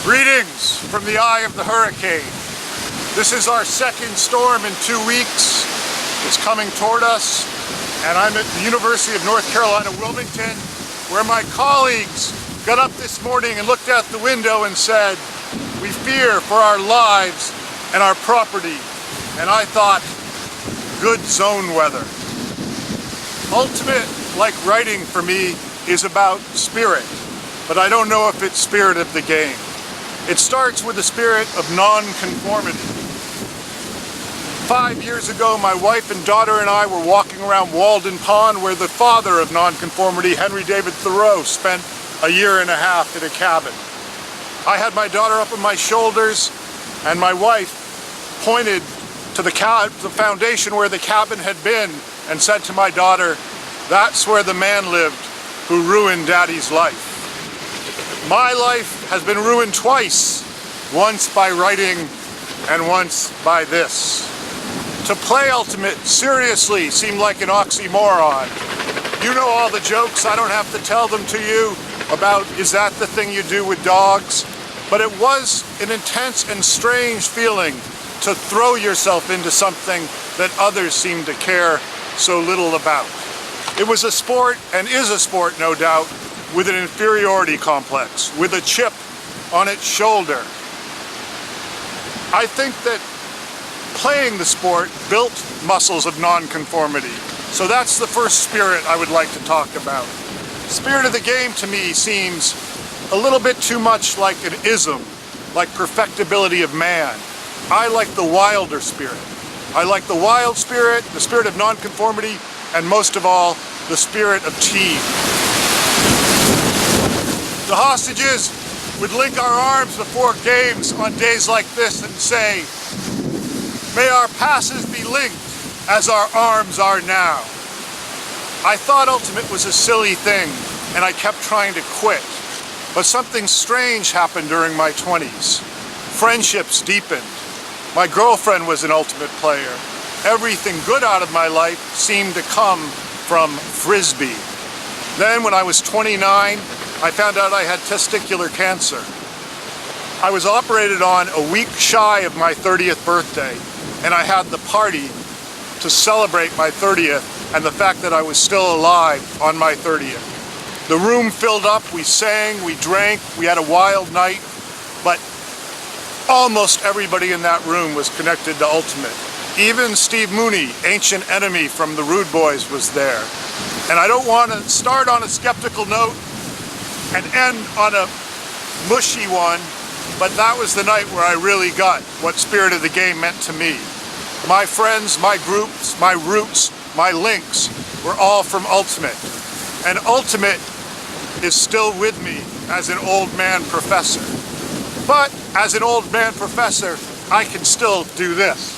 Greetings from the eye of the hurricane. This is our second storm in 2 weeks. It's coming toward us, and I'm at the University of North Carolina, Wilmington, where my colleagues got up this morning and looked out the window and said, "We fear for our lives and our property." And I thought, good zone weather. Ultimate, like writing for me, is about spirit, but I don't know if it's spirit of the game. It starts with the spirit of non-conformity. 5 years ago, my wife and daughter and I were walking around Walden Pond, where the father of nonconformity, Henry David Thoreau, spent a year and a half in a cabin. I had my daughter up on my shoulders, and my wife pointed to the foundation where the cabin had been and said to my daughter, "That's where the man lived who ruined Daddy's life." My life has been ruined twice, once by writing and once by this. To play Ultimate seriously seemed like an oxymoron. You know all the jokes, I don't have to tell them to you about, is that the thing you do with dogs? But it was an intense and strange feeling to throw yourself into something that others seem to care so little about. It was a sport, and is a sport no doubt, with an inferiority complex, with a chip on its shoulder. I think that playing the sport built muscles of nonconformity. So that's the first spirit I would like to talk about. Spirit of the game to me seems a little bit too much like an ism, like perfectibility of man. I like the wilder spirit. I like the wild spirit, the spirit of nonconformity, and most of all, the spirit of team. The hostages would link our arms before games on days like this and say, "May our passes be linked as our arms are now." I thought Ultimate was a silly thing, and I kept trying to quit. But something strange happened during my 20s. Friendships deepened. My girlfriend was an Ultimate player. Everything good out of my life seemed to come from Frisbee. Then when I was 29, I found out I had testicular cancer. I was operated on a week shy of my 30th birthday, and I had the party to celebrate my 30th and the fact that I was still alive on my 30th. The room filled up, we sang, we drank, we had a wild night, but almost everybody in that room was connected to Ultimate. Even Steve Mooney, ancient enemy from the Rude Boys, was there. And I don't want to start on a skeptical note and end on a mushy one, but that was the night where I really got what spirit of the game meant to me. My friends, my groups, my roots, my links were all from Ultimate. And Ultimate is still with me as an old man professor. But as an old man professor, I can still do this.